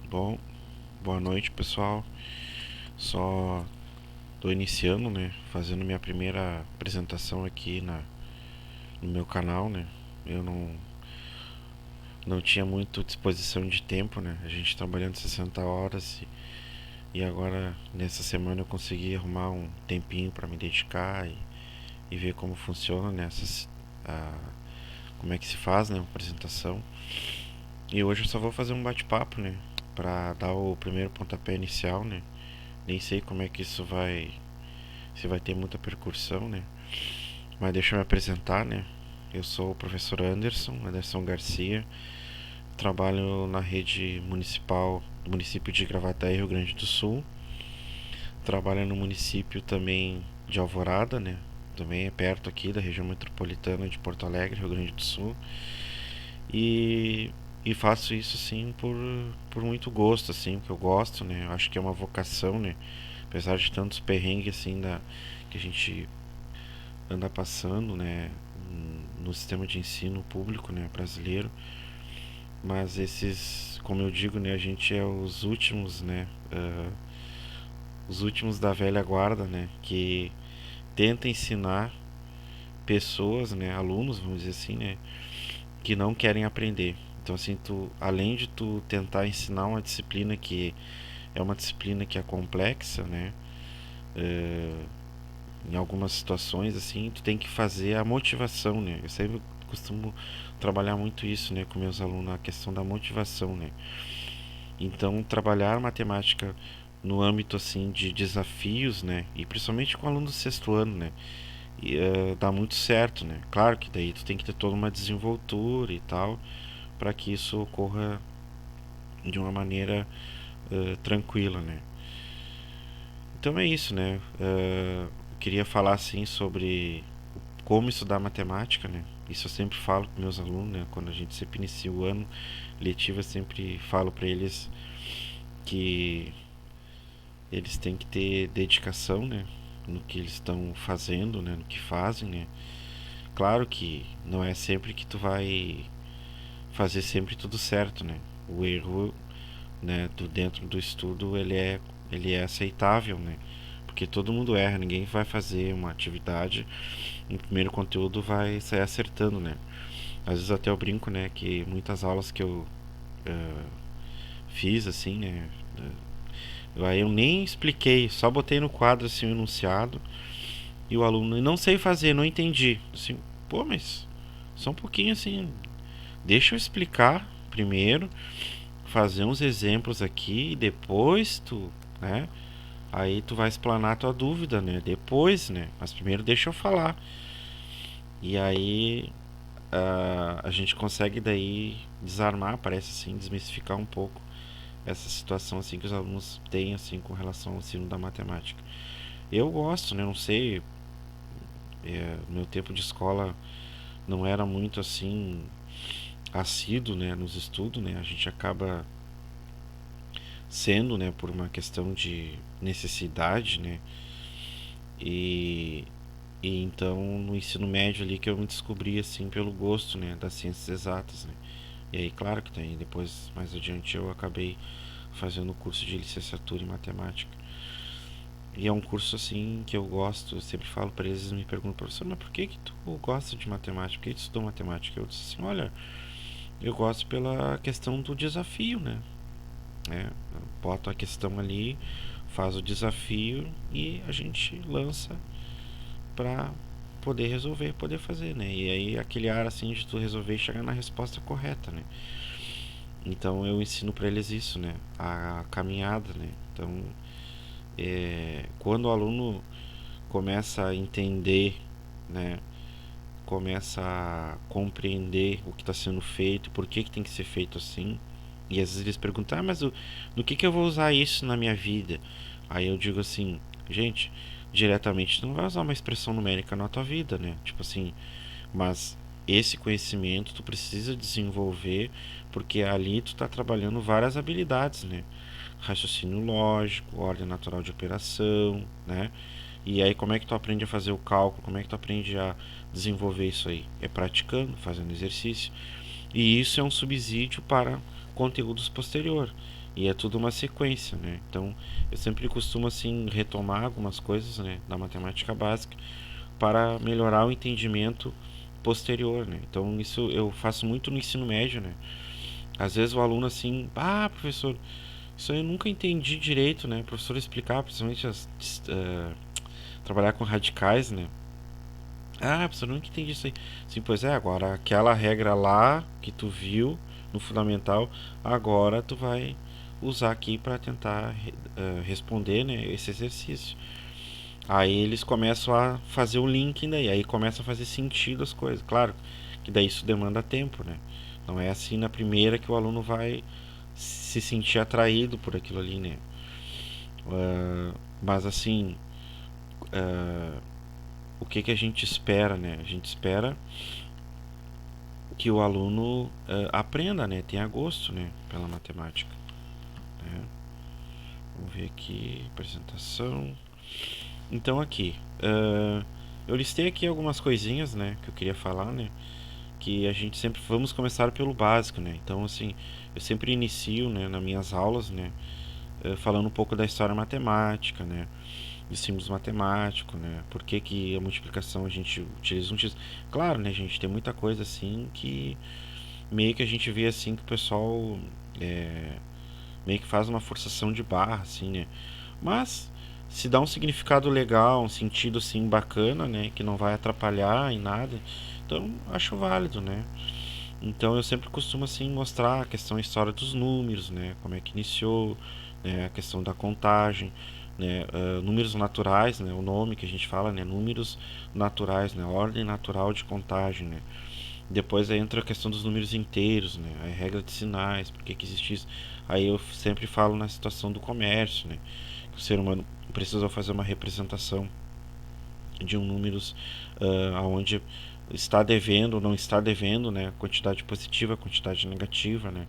Bom, boa noite, pessoal. Só tô iniciando, né? Fazendo minha primeira apresentação aqui no meu canal, né? Eu não tinha muito disposição de tempo, né? A gente trabalhando 60 horas e agora nessa semana eu consegui arrumar um tempinho para me dedicar e ver como funciona, né? Como é que se faz, né? Uma apresentação. E hoje eu só vou fazer um bate-papo, né? Pra dar o primeiro pontapé inicial, né? Nem sei como é que isso vai se vai ter muita percussão, né? Mas deixa eu me apresentar, né? Eu sou o professor Anderson Garcia, trabalho na rede municipal do município de Gravataí, Rio Grande do Sul. Trabalho no município também de Alvorada, né? Também é perto aqui da região metropolitana de Porto Alegre, Rio Grande do Sul. E, e faço isso assim por muito gosto, assim, porque eu gosto, né? Eu acho que é uma vocação, né? Apesar de tantos perrengues assim que a gente anda passando, né, no sistema de ensino público, né, brasileiro, mas esses, como eu digo, né, a gente é os últimos, né, os últimos da velha guarda, né, que tenta ensinar pessoas, né, alunos, vamos dizer assim, né, que não querem aprender. Então assim, tu, além de tu tentar ensinar uma disciplina que é uma disciplina que é complexa, né, uh, em algumas situações assim, tu tem que fazer a motivação, né? Eu sempre costumo trabalhar muito isso, né, com meus alunos, a questão da motivação, né? Então, trabalhar matemática no âmbito assim de desafios, né, e principalmente com alunos do sexto ano, né, dá muito certo, né? Claro que daí tu tem que ter toda uma desenvoltura e tal para que isso ocorra de uma maneira tranquila, né? Então é isso, né? Queria falar assim sobre como estudar matemática, né? Isso eu sempre falo com meus alunos, né? Quando a gente sempre inicia o ano letivo, eu sempre falo para eles que eles têm que ter dedicação, né? No que eles estão fazendo, né? No que fazem, né? Claro que não é sempre que tu vai fazer sempre tudo certo, né? O erro, né? Dentro do estudo ele é aceitável, né? Porque todo mundo erra, ninguém vai fazer uma atividade no primeiro conteúdo vai sair acertando, né? Às vezes até eu brinco, né, que muitas aulas que eu uh, fiz, assim, né, aí eu nem expliquei, só botei no quadro, assim, o enunciado, e o aluno, não sei fazer, não entendi. Assim, pô, mas só um pouquinho, assim, deixa eu explicar primeiro, fazer uns exemplos aqui, e depois tu, né, aí tu vai explanar a tua dúvida, né, depois, né, mas primeiro deixa eu falar. E aí a gente consegue daí desarmar, parece assim, desmistificar um pouco essa situação assim que os alunos têm assim com relação ao ensino da matemática. Eu gosto, né? Não sei, no meu tempo de escola não era muito assim assíduo, né, nos estudos, né? A gente acaba sendo, né, por uma questão de necessidade, né? E e então no ensino médio ali que eu me descobri assim pelo gosto, né, das ciências exatas, né? E aí, claro que tem. Depois, mais adiante, eu acabei fazendo o curso de licenciatura em matemática. E é um curso assim que eu gosto. Eu sempre falo para eles, me perguntam, professor, mas por que tu gosta de matemática? Por que tu estudou matemática? Eu disse assim, olha, eu gosto pela questão do desafio, né? Bota a questão ali, faz o desafio e a gente lança para poder resolver, poder fazer, né? E aí aquele ar assim de tu resolver e chegar na resposta correta, né? Então eu ensino para eles isso, né? A caminhada, né? Então, quando o aluno começa a entender, né? Começa a compreender o que está sendo feito, por que tem que ser feito assim. E às vezes eles perguntam, mas no que eu vou usar isso na minha vida? Aí eu digo assim, gente, diretamente tu não vai usar uma expressão numérica na tua vida, né? Tipo assim, mas esse conhecimento tu precisa desenvolver porque ali tu está trabalhando várias habilidades, né? Raciocínio lógico, ordem natural de operação, né? E aí como é que tu aprende a fazer o cálculo? Como é que tu aprende a desenvolver isso aí? É praticando, fazendo exercício. E isso é um subsídio para conteúdos posterior. E é tudo uma sequência, né? Então, eu sempre costumo, assim, retomar algumas coisas, né, da matemática básica para melhorar o entendimento posterior, né? Então, isso eu faço muito no ensino médio, né? Às vezes o aluno, assim, professor, isso aí eu nunca entendi direito, né? O professor explicar, principalmente trabalhar com radicais, né? Professor, eu nunca entendi isso aí. Sim, pois é, agora aquela regra lá que tu viu no fundamental, agora tu vai usar aqui para tentar responder, né, esse exercício. Aí eles começam a fazer o link daí, aí começa a fazer sentido as coisas. Claro que daí isso demanda tempo, né? Não é assim na primeira que o aluno vai se sentir atraído por aquilo ali, né? Mas assim, o que a gente espera, né? A gente espera que o aluno aprenda, né? Tenha gosto, né? Pela matemática, né? Vamos ver aqui, apresentação. Então aqui, eu listei aqui algumas coisinhas, né? Que eu queria falar, né? Que a gente sempre vamos começar pelo básico, né? Então assim, eu sempre inicio, né, nas minhas aulas, né, falando um pouco da história matemática, né, de símbolos matemáticos, né, por que que a multiplicação a gente utiliza um x. Claro, né, gente, tem muita coisa assim que meio que a gente vê assim que o pessoal é, meio que faz uma forçação de barra, assim, né, mas se dá um significado legal, um sentido assim bacana, né, que não vai atrapalhar em nada, então acho válido, né. Então eu sempre costumo assim mostrar a questão a história dos números, né, como é que iniciou, né, a questão da contagem, né, números naturais, né, o nome que a gente fala, né, números naturais, né, ordem natural de contagem, né. Depois aí entra a questão dos números inteiros, né, a regra de sinais, por que que existe isso. Aí eu sempre falo na situação do comércio, né, que o ser humano precisa fazer uma representação de um números aonde está devendo ou não está devendo, né, quantidade positiva, quantidade negativa, né.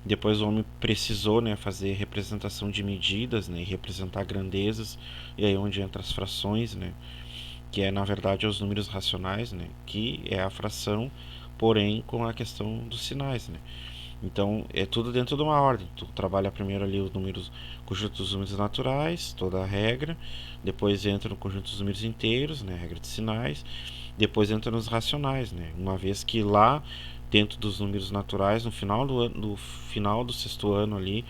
Depois o homem precisou, né, fazer representação de medidas, né, e representar grandezas, e aí onde entra as frações, né, que é na verdade os números racionais, né, que é a fração, porém com a questão dos sinais, né. Então é tudo dentro de uma ordem. Tu trabalha primeiro ali os números, conjunto dos números naturais, toda a regra. Depois entra no conjunto dos números inteiros, né, regra de sinais. Depois entra nos racionais, né. Uma vez que lá dentro dos números naturais, no final do ano, no final do sexto ano ali,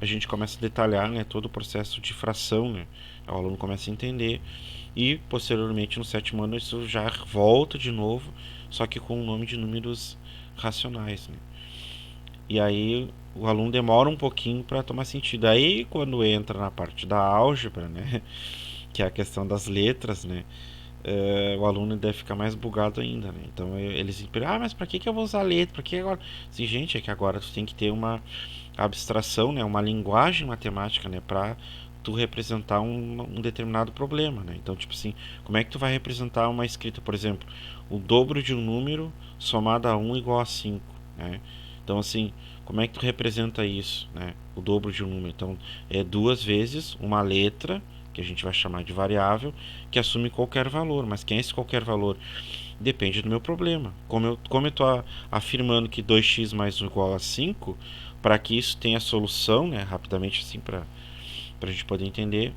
a gente começa a detalhar, né, todo o processo de fração, né. O aluno começa a entender e posteriormente no sétimo ano isso já volta de novo, só que com o nome de números racionais, né. E aí o aluno demora um pouquinho para tomar sentido. Aí quando entra na parte da álgebra, né, que é a questão das letras, né, o aluno deve ficar mais bugado ainda, né. Então eles mas para que eu vou usar letra? Para que agora? Sim, gente, é que agora tu tem que ter uma abstração, né, uma linguagem matemática, né, para tu representar um determinado problema, né. Então, tipo assim, como é que tu vai representar uma escrita, por exemplo, o dobro de um número somado a 1 igual a 5, né? Então, assim, como é que tu representa isso, né? O dobro de um número. Então, é duas vezes uma letra, que a gente vai chamar de variável, que assume qualquer valor. Mas quem é esse qualquer valor? Depende do meu problema. Como eu estou afirmando que 2x mais 1 igual a 5, para que isso tenha solução, né, rapidamente assim, para a gente poder entender,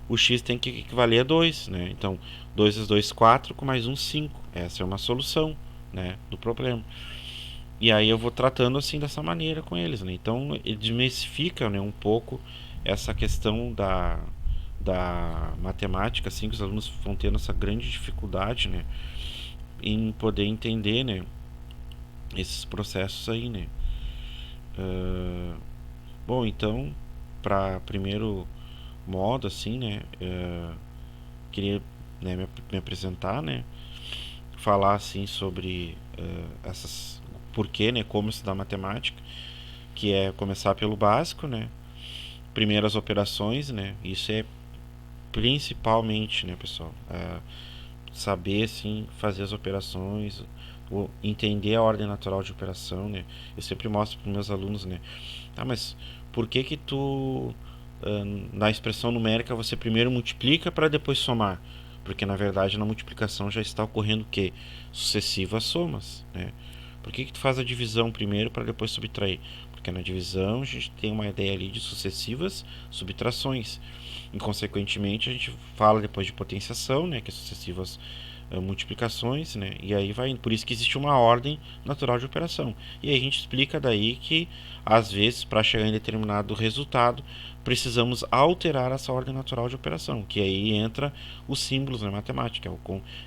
o x tem que equivaler a 2. Né? Então, 2 vezes 2, 4, com mais 1, 5. Essa é uma solução, né, do problema. E aí eu vou tratando assim dessa maneira com eles, né? Então ele desmistifica, né, um pouco essa questão da matemática, assim, que os alunos vão tendo essa grande dificuldade, né, em poder entender, né, esses processos aí, né. Uh, Bom, então, para primeiro modo, assim, né, queria, né, me apresentar, né, falar assim sobre essas porquê, né, como estudar matemática, que é começar pelo básico, né, primeiras operações, né, isso é principalmente, né, pessoal, saber assim fazer as operações, entender a ordem natural de operação, né. Eu sempre mostro para meus alunos, né, mas por que que tu na expressão numérica você primeiro multiplica para depois somar? Porque na verdade na multiplicação já está ocorrendo o que? Sucessivas somas, né? Por que tu faz a divisão primeiro para depois subtrair? Porque na divisão a gente tem uma ideia ali de sucessivas subtrações. E, consequentemente, a gente fala depois de potenciação, né, que é sucessivas multiplicações, né, e aí vai indo. Por isso que existe uma ordem natural de operação. E aí a gente explica daí que, às vezes, para chegar em determinado resultado, precisamos alterar essa ordem natural de operação, que aí entra os símbolos na matemática,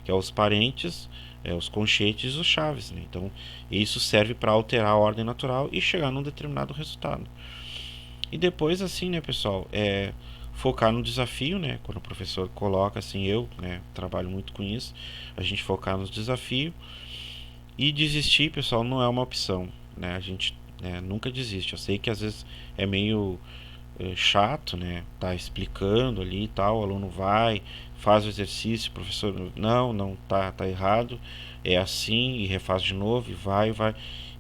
que é os parentes, os conchetes e os chaves, né? Então, isso serve para alterar a ordem natural e chegar num determinado resultado. E depois, assim, né, pessoal, focar no desafio, né? Quando o professor coloca, assim, eu, né, trabalho muito com isso, a gente focar no desafio. E desistir, pessoal, não é uma opção, né? A gente, né, nunca desiste. Eu sei que às vezes é meio chato, né? Tá explicando ali e tal, o aluno vai, faz o exercício, o professor, não, tá errado, é assim, e refaz de novo, e vai.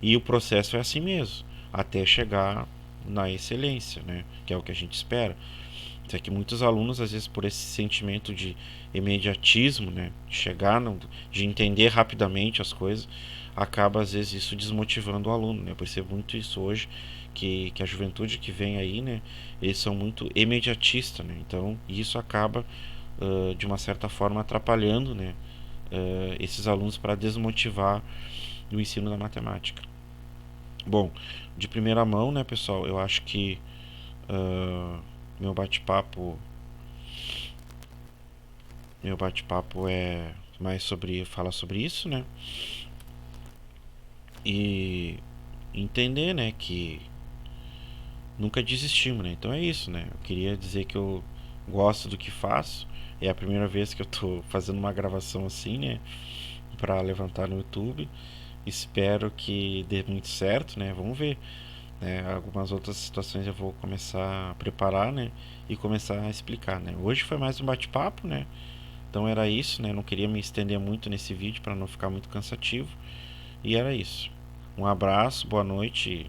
E o processo é assim mesmo, até chegar na excelência, né? Que é o que a gente espera. É que muitos alunos, às vezes, por esse sentimento de imediatismo, né, de chegar, de entender rapidamente as coisas, acaba, às vezes, isso desmotivando o aluno, né? Eu percebo muito isso hoje, que a juventude que vem aí, né, eles são muito imediatistas, né? Então, isso acaba, de uma certa forma, atrapalhando, né, esses alunos para desmotivar o ensino da matemática. Bom, de primeira mão, né, pessoal, eu acho que uh, meu bate-papo meu bate-papo é mais fala sobre isso, né? E entender, né, que nunca desistimos, né? Então é isso, né? Eu queria dizer que eu gosto do que faço. É a primeira vez que eu tô fazendo uma gravação assim, né, para levantar no YouTube. Espero que dê muito certo, né? Vamos ver. Né? Algumas outras situações eu vou começar a preparar, né? E começar a explicar, né? Hoje foi mais um bate-papo, né? Então era isso, né? Não queria me estender muito nesse vídeo para não ficar muito cansativo. E era isso. Um abraço, boa noite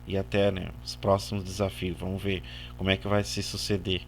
e até, né, os próximos desafios. Vamos ver como é que vai se suceder.